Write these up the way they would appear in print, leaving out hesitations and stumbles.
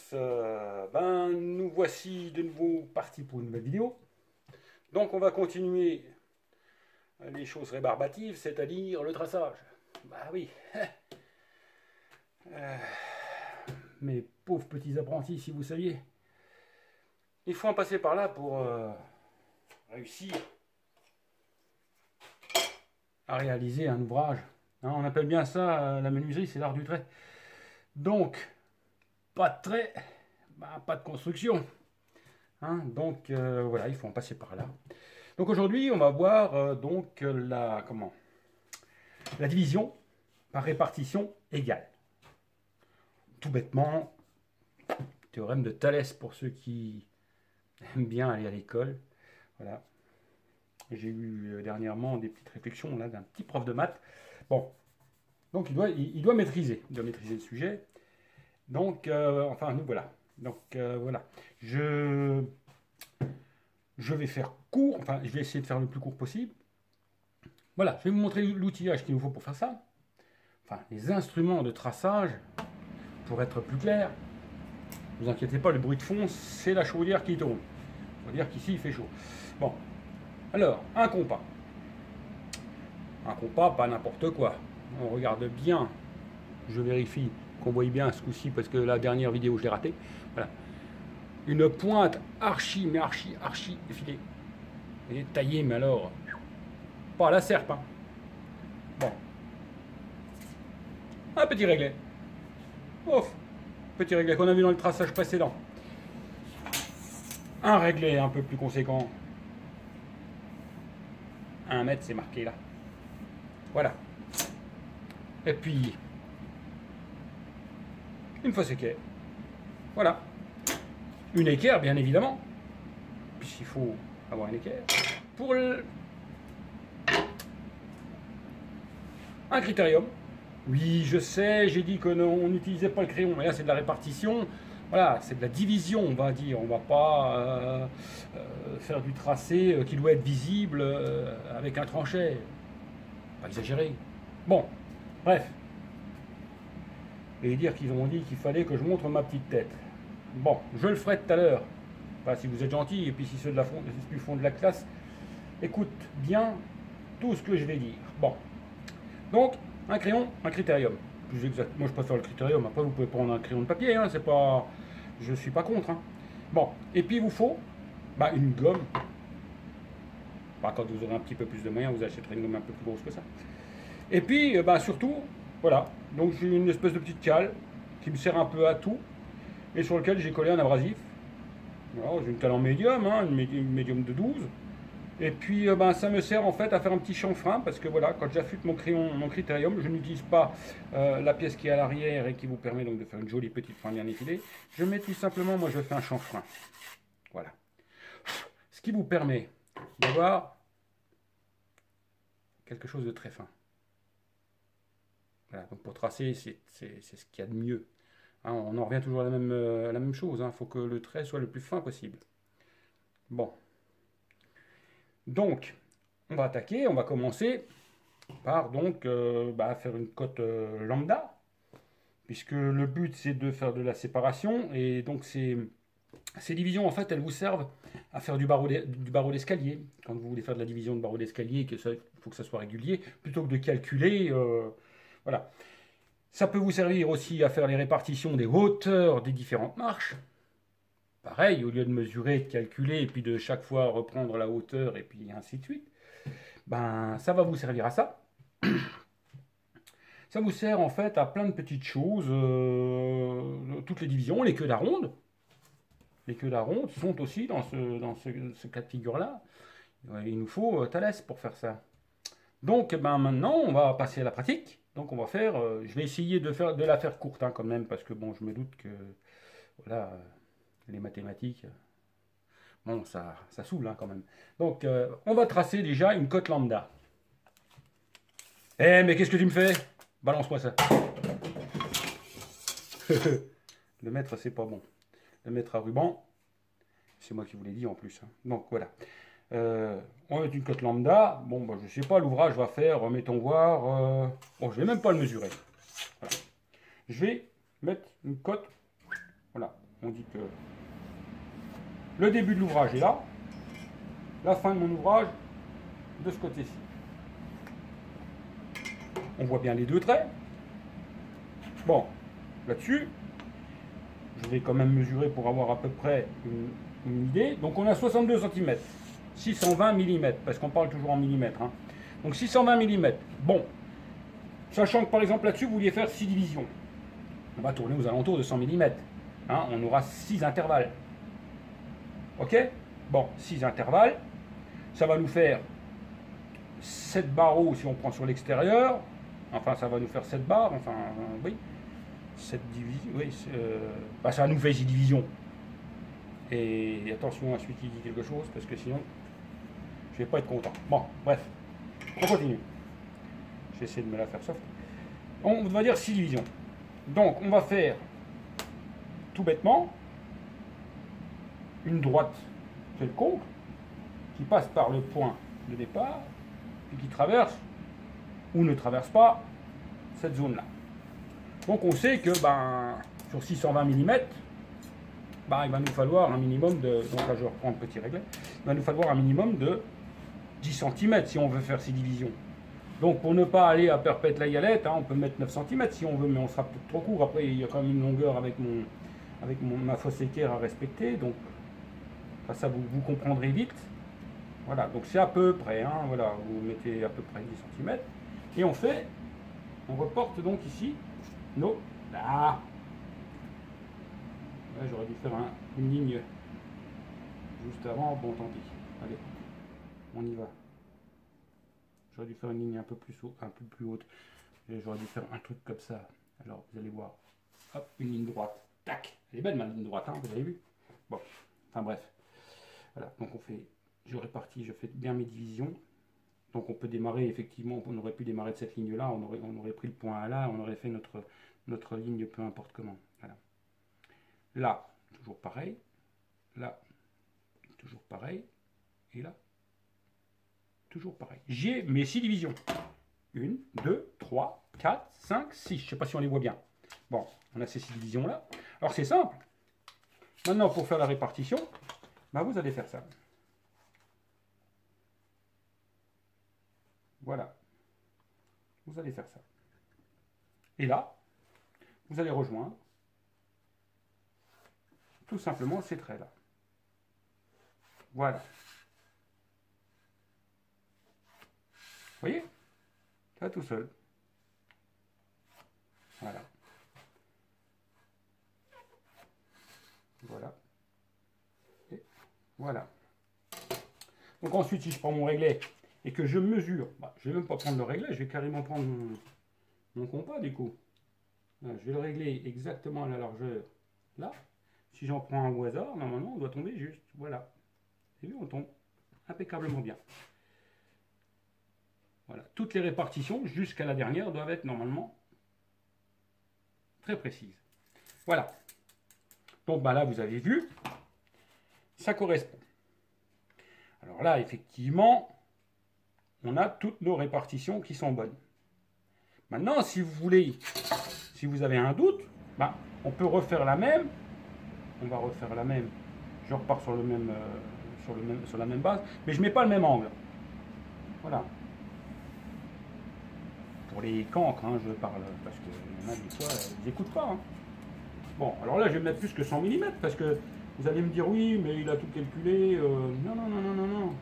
tous, nous voici de nouveau partis pour une nouvelle vidéo. Donc on va continuer les choses rébarbatives, c'est-à-dire le traçage. Bah oui, mes pauvres petits apprentis, si vous saviez. Il faut en passer par là pour réussir à réaliser un ouvrage. Hein, on appelle bien ça la menuiserie, c'est l'art du trait. Donc, pas de trait, pas de construction. Hein, donc voilà, il faut en passer par là. Donc aujourd'hui, on va voir la division par répartition égale. Tout bêtement, théorème de Thalès pour ceux qui aiment bien aller à l'école. Voilà. J'ai eu dernièrement des petites réflexions là d'un petit prof de maths. Bon, donc il doit maîtriser le sujet. Donc nous voilà. Donc voilà. Je vais faire court, je vais essayer de faire le plus court possible. Voilà, je vais vous montrer l'outillage qu'il nous faut pour faire ça. Enfin, les instruments de traçage, pour être plus clair. Ne vous inquiétez pas, le bruit de fond, c'est la chaudière qui tourne. Il faut dire qu'ici, il fait chaud. Bon, alors, un compas. Un compas, pas n'importe quoi. On regarde bien. Je vérifie qu'on voit bien ce coup-ci, parce que la dernière vidéo, je l'ai ratée. Voilà. Une pointe archi effilée. Et taillée, mais alors, pas à la serpe. Hein. Bon. Un petit réglet. Ouf. Petit réglet qu'on a vu dans le traçage précédent. Un réglet un peu plus conséquent. 1 mètre, c'est marqué là. Voilà. Et puis, une fausse équerre. Voilà. Une équerre, bien évidemment, puisqu'il faut avoir une équerre. Pour un critérium. Oui, je sais, j'ai dit que on n'utilisait pas le crayon, mais là c'est de la répartition. Voilà, c'est de la division, on va dire. On va pas faire du tracé qui doit être visible avec un tranchet. Pas exagéré. Bon, bref. Et dire qu'ils ont dit qu'il fallait que je montre ma petite tête. Bon, je le ferai tout à l'heure. Enfin, si vous êtes gentil, et puis si ceux du fond de la classe écoutent bien tout ce que je vais dire. Bon. Donc, un crayon, un critérium. Plus exact. Moi, je préfère le critérium. Après, vous pouvez prendre un crayon de papier. Hein, c'est pas... Je suis pas contre. Hein. Bon. Et puis, il vous faut une gomme. Quand vous aurez un petit peu plus de moyens, vous achèterez une gomme un peu plus grosse que ça. Et puis, surtout, voilà. Donc, j'ai une espèce de petite cale qui me sert un peu à tout. Et sur lequel j'ai collé un abrasif. Voilà, j'ai une cale en médium, hein, une médium de 12. Et puis ça me sert en fait à faire un petit chanfrein, parce que voilà, quand j'affûte mon crayon, mon critérium, je n'utilise pas la pièce qui est à l'arrière et qui vous permet donc de faire une jolie petite fin bien effilée. Je mets tout simplement, moi je fais un chanfrein. Voilà. Ce qui vous permet d'avoir quelque chose de très fin. Voilà, donc pour tracer, c'est ce qu'il y a de mieux. Hein, on en revient toujours à la même chose. Il faut que le trait soit le plus fin possible. Bon. Donc, on va attaquer. On va commencer par faire une cote lambda. Puisque le but, c'est de faire de la séparation. Et donc, ces divisions, en fait, elles vous servent à faire du barreau d'escalier. Quand vous voulez faire de la division de barreau d'escalier, il faut que ça soit régulier. Plutôt que de calculer, voilà. Ça peut vous servir aussi à faire les répartitions des hauteurs des différentes marches. Pareil, au lieu de mesurer, de calculer, et puis de chaque fois reprendre la hauteur, et puis ainsi de suite, ça va vous servir à ça. Ça vous sert en fait à plein de petites choses, toutes les divisions, les queues d'aronde. Les queues d'aronde sont aussi dans ce cas de figure-là. Il nous faut Thalès pour faire ça. Donc maintenant, on va passer à la pratique. Donc on va faire, je vais essayer de la faire courte hein, quand même, parce que bon, je me doute que voilà, les mathématiques, bon, ça saoule hein, quand même. Donc on va tracer déjà une cote lambda. Eh mais qu'est-ce que tu me fais? Balance-moi ça. Le mettre c'est pas bon. Le mettre à ruban, c'est moi qui vous l'ai dit en plus. Hein. Donc voilà. On met une cote lambda. Bon, je sais pas, l'ouvrage va faire, mettons voir. Bon, je vais même pas le mesurer. Voilà. Je vais mettre une cote. Voilà. On dit que le début de l'ouvrage est là, la fin de mon ouvrage de ce côté-ci. On voit bien les deux traits. Bon, là-dessus, je vais quand même mesurer pour avoir à peu près une idée. Donc on a 62 cm, 620 mm, parce qu'on parle toujours en millimètres. Hein. Donc 620 mm. Bon, sachant que par exemple là-dessus, vous vouliez faire 6 divisions. On va tourner aux alentours de 100 mm. Hein, on aura 6 intervalles. Ok? Bon, 6 intervalles. Ça va nous faire 7 barreaux si on prend sur l'extérieur. Enfin, ça va nous faire 7 barres. Enfin, oui. 7 divisions. Oui, bah, ça nous fait 6 divisions. Et attention à celui qui dit quelque chose, parce que sinon, je vais pas être content. Bon, bref. On continue. J'essaie de me la faire soft. On va dire 6 divisions. Donc, on va faire, tout bêtement, une droite quelconque, qui passe par le point de départ, et qui traverse, ou ne traverse pas, cette zone-là. Donc on sait que sur 620 mm, il va nous falloir un minimum de... Donc là je reprends le petit réglet. Il va nous falloir un minimum de 10 cm si on veut faire ces divisions. Donc pour ne pas aller à perpète la galette, hein, on peut mettre 9 cm si on veut, mais on sera peut-être trop court. Après il y a quand même une longueur avec ma fosse équerre à respecter. Donc ça vous comprendrez vite. Voilà, donc c'est à peu près, hein, voilà, vous mettez à peu près 10 cm. Et on reporte donc ici nos... Là, j'aurais dû faire une ligne juste avant, bon tant pis. Allez, on y va. J'aurais dû faire une ligne un peu plus haute. J'aurais dû faire un truc comme ça. Alors, vous allez voir. Hop, une ligne droite. Tac. Elle est belle ma ligne droite, hein, vous avez vu. Bon, enfin bref. Voilà, donc je répartis, je fais bien mes divisions. Donc on peut démarrer, effectivement, on aurait pu démarrer de cette ligne-là, on aurait pris le point A là, on aurait fait notre ligne peu importe comment. Voilà. Là, toujours pareil. Là, toujours pareil. Et là, toujours pareil. J'ai mes 6 divisions. 1, 2, 3, 4, 5, 6. Je ne sais pas si on les voit bien. Bon, on a ces 6 divisions-là. Alors c'est simple. Maintenant, pour faire la répartition, vous allez faire ça. Voilà. Vous allez faire ça. Et là, vous allez rejoindre tout simplement ces traits-là. Voilà. Vous voyez? Ça tout seul. Voilà. Voilà. Et voilà. Donc ensuite, si je prends mon réglet et que je mesure, je ne vais même pas prendre le réglet, je vais carrément prendre mon compas du coup. Là, je vais le régler exactement à la largeur là. Si j'en prends un au hasard, normalement on doit tomber juste. Voilà. Vous avez vu, on tombe impeccablement bien. Voilà. Toutes les répartitions jusqu'à la dernière doivent être normalement très précises. Voilà. Donc là vous avez vu, ça correspond. Alors là effectivement, on a toutes nos répartitions qui sont bonnes. Maintenant, si vous voulez, si vous avez un doute, on peut refaire la même. On va refaire la même. Je repars sur sur la même base, mais je ne mets pas le même angle. Voilà. Pour les cancres, hein, je parle, parce que y en a des fois, ils n'écoutent pas. Hein. Bon, alors là, je vais mettre plus que 100 mm, parce que vous allez me dire, oui, mais il a tout calculé. Non, non, non, non, non, non.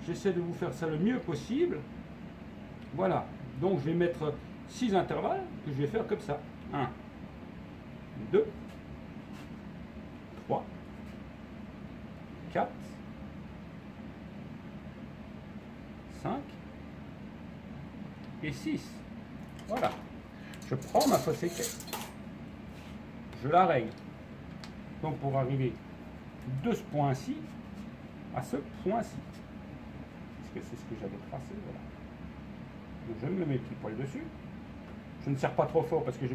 J'essaie de vous faire ça le mieux possible. Voilà. Donc, je vais mettre 6 intervalles que je vais faire comme ça. 1, 2, 3, 4, 5 et 6. Voilà. Je prends ma fosse équerre. Je la règle. Donc, pour arriver de ce point-ci à ce point-ci. Parce que c'est ce que j'avais tracé. Voilà. Donc, je me mets le petit poil dessus. Je ne serre pas trop fort parce que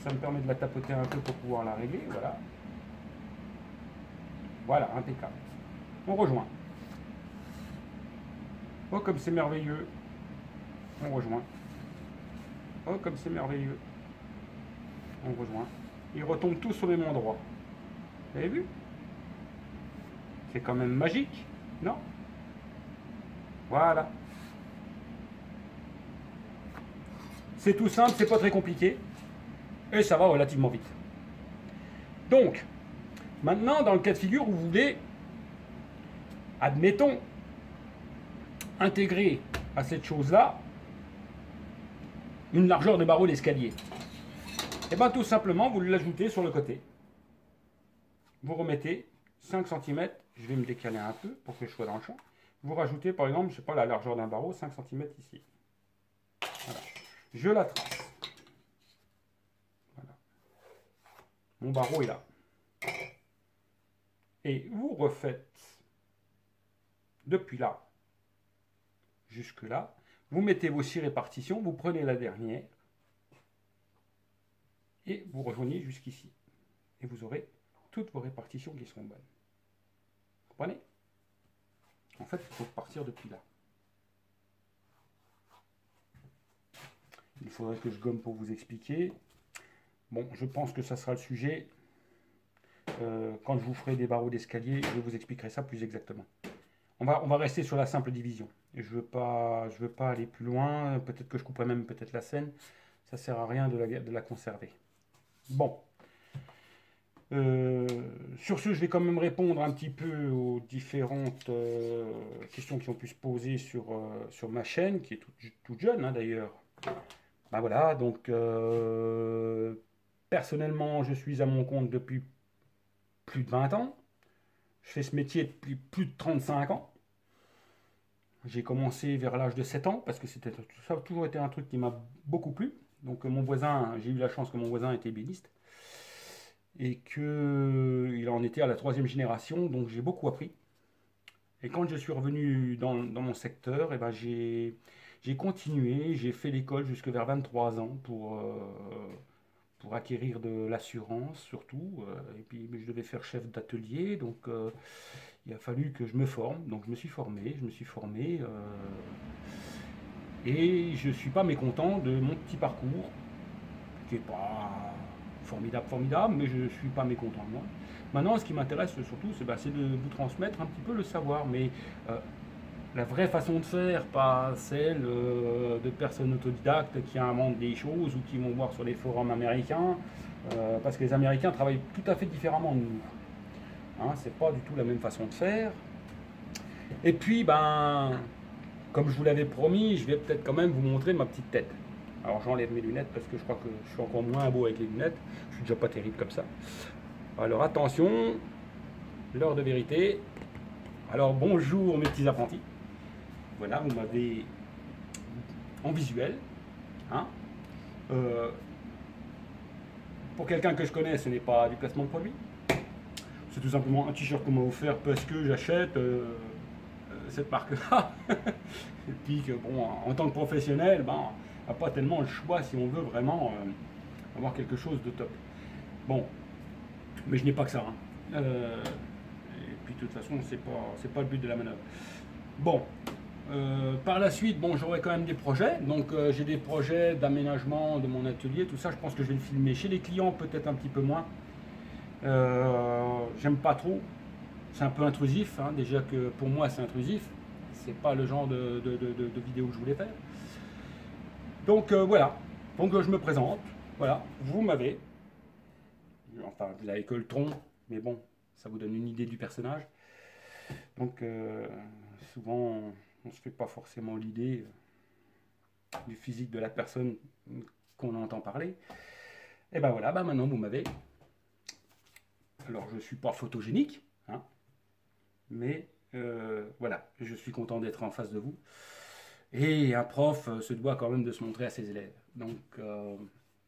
ça me permet de la tapoter un peu pour pouvoir la régler. Voilà. Voilà, impeccable. On rejoint. Oh, comme c'est merveilleux. On rejoint. Oh, comme c'est merveilleux. On rejoint. Ils retombent tous au même endroit. Vous avez vu? C'est quand même magique, non? Voilà. C'est tout simple, c'est pas très compliqué. Et ça va relativement vite. Donc, maintenant, dans le cas de figure où vous voulez, admettons, intégrer à cette chose-là une largeur de barreau d'escalier. Et bien tout simplement, vous l'ajoutez sur le côté. Vous remettez 5 cm, je vais me décaler un peu pour que je sois dans le champ. Vous rajoutez par exemple, je sais pas, la largeur d'un barreau, 5 cm ici. Voilà. Je la trace. Voilà. Mon barreau est là. Et vous refaites depuis là jusque là. Vous mettez vos 6 répartitions, vous prenez la dernière et vous rejoignez jusqu'ici. Et vous aurez toutes vos répartitions qui seront bonnes. Vous comprenez? En fait, il faut partir depuis là. Il faudrait que je gomme pour vous expliquer. Bon, je pense que ça sera le sujet. Quand je vous ferai des barreaux d'escalier, je vous expliquerai ça plus exactement. On va rester sur la simple division. Et je veux pas aller plus loin. Peut-être que je couperai même peut-être la scène. Ça sert à rien de la conserver. Bon. Sur ce, je vais quand même répondre un petit peu aux différentes questions qui ont pu se poser sur ma chaîne, qui est toute jeune hein, d'ailleurs. Ben voilà, donc personnellement, je suis à mon compte depuis plus de 20 ans. Je fais ce métier depuis plus de 35 ans. J'ai commencé vers l'âge de 7 ans parce que ça a toujours été un truc qui m'a beaucoup plu. Donc mon voisin, j'ai eu la chance que mon voisin était ébéniste et qu'il en était à la 3e génération, donc j'ai beaucoup appris. Et quand je suis revenu dans mon secteur, eh ben j'ai continué, j'ai fait l'école jusque vers 23 ans pour acquérir de l'assurance surtout. Et puis je devais faire chef d'atelier, donc il a fallu que je me forme. Donc je me suis formé, et je ne suis pas mécontent de mon petit parcours, qui n'est pas formidable, mais je ne suis pas mécontent de moi. Maintenant, ce qui m'intéresse surtout, c'est de vous transmettre un petit peu le savoir, mais la vraie façon de faire, pas celle de personnes autodidactes qui inventent des choses ou qui vont voir sur les forums américains, parce que les Américains travaillent tout à fait différemment de nous. Hein, c'est pas du tout la même façon de faire. Et puis, comme je vous l'avais promis, je vais peut-être quand même vous montrer ma petite tête. Alors j'enlève mes lunettes parce que je crois que je suis encore moins beau avec les lunettes. Je suis déjà pas terrible comme ça. Alors attention, l'heure de vérité. Alors bonjour mes petits apprentis. Voilà, vous m'avez en visuel. Hein. Pour quelqu'un que je connais, ce n'est pas du placement de produit. C'est tout simplement un t-shirt qu'on m'a offert parce que j'achète cette marque-là. Et puis que, bon, en tant que professionnel, on n'a pas tellement le choix si on veut vraiment avoir quelque chose de top. Bon, mais je n'ai pas que ça. Hein. Et puis de toute façon, c'est pas le but de la manœuvre. Bon, par la suite, bon, j'aurai quand même des projets. Donc j'ai des projets d'aménagement de mon atelier, tout ça. Je pense que je vais le filmer chez les clients, peut-être un petit peu moins. J'aime pas trop. C'est un peu intrusif, hein, déjà que pour moi c'est intrusif. C'est pas le genre de vidéo que je voulais faire. Donc voilà. Donc je me présente. Voilà. Vous m'avez. Enfin, vous n'avez que le tronc, mais bon, ça vous donne une idée du personnage. Donc souvent, on ne se fait pas forcément l'idée du physique de la personne qu'on entend parler. Et ben voilà, maintenant vous m'avez. Alors je ne suis pas photogénique, hein, mais voilà, je suis content d'être en face de vous. Et un prof se doit quand même de se montrer à ses élèves. Donc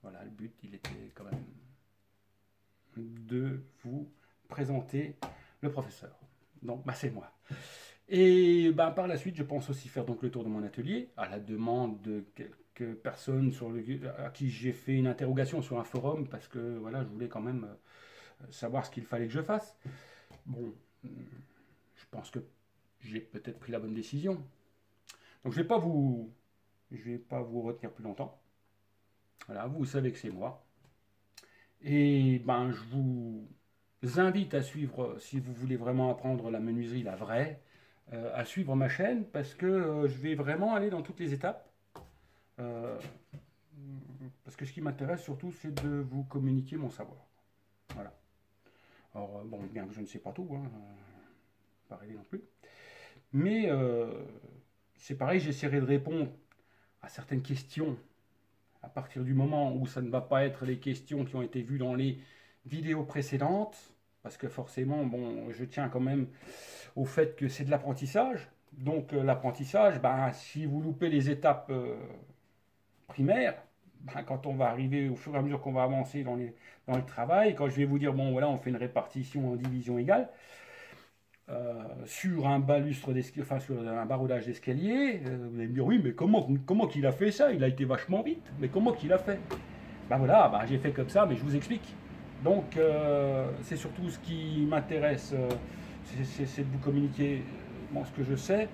voilà, le but, il était quand même de vous présenter le professeur. Donc c'est moi. Et par la suite, je pense aussi faire donc le tour de mon atelier, à la demande de quelques personnes à qui j'ai fait une interrogation sur un forum, parce que voilà, je voulais quand même savoir ce qu'il fallait que je fasse. Bon, je pense que j'ai peut-être pris la bonne décision. Donc je vais pas vous retenir plus longtemps. Voilà, vous savez que c'est moi. Et je vous invite à suivre, si vous voulez vraiment apprendre la menuiserie, la vraie, à suivre ma chaîne parce que je vais vraiment aller dans toutes les étapes. Euh, Parce que ce qui m'intéresse surtout, c'est de vous communiquer mon savoir. Voilà. Alors, bon, bien que je ne sais pas tout, hein, pas rêver non plus. Mais c'est pareil, j'essaierai de répondre à certaines questions à partir du moment où ça ne va pas être les questions qui ont été vues dans les vidéos précédentes. Parce que forcément, bon, je tiens quand même au fait que c'est de l'apprentissage. Donc l'apprentissage, ben, si vous loupez les étapes primaires, ben, quand on va arriver au fur et à mesure qu'on va avancer dans le travail, quand je vais vous dire, bon voilà, on fait une répartition en division égale, sur un balustre d'escalier, enfin sur un baroudage d'escalier, vous allez me dire, oui, mais comment qu'il a fait ça? Il a été vachement vite, mais comment qu'il a fait? Ben voilà, ben, j'ai fait comme ça, mais je vous explique. Donc, c'est surtout ce qui m'intéresse, c'est de vous communiquer bon, ce que je sais,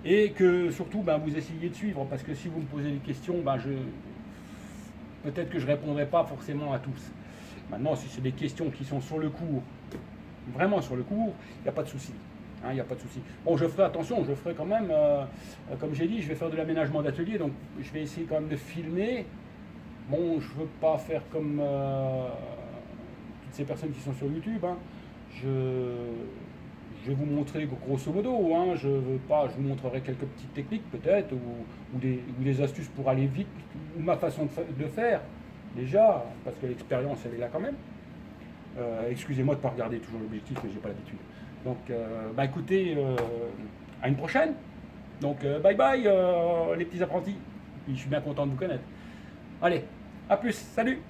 et que surtout, ben, vous essayez de suivre, parce que si vous me posez des questions, ben, peut-être que je ne répondrai pas forcément à tous. Maintenant, si c'est des questions qui sont sur le cours, vraiment sur le cours, il n'y a pas de souci. Il n'y a pas de souci. Bon, je ferai attention, je ferai quand même, comme j'ai dit, je vais faire de l'aménagement d'atelier, donc je vais essayer quand même de filmer. Bon, je ne veux pas faire comme toutes ces personnes qui sont sur YouTube. Hein. Je vais vous montrer grosso modo. Hein. Je veux pas, je vous montrerai quelques petites techniques peut-être, ou des astuces pour aller vite, ou ma façon de faire, déjà, parce que l'expérience, elle est là quand même. Excusez-moi de ne pas regarder toujours l'objectif, mais j'ai pas l'habitude. Donc, bah écoutez, à une prochaine. Donc, bye bye les petits apprentis. Puis, je suis bien content de vous connaître. Allez, à plus, salut!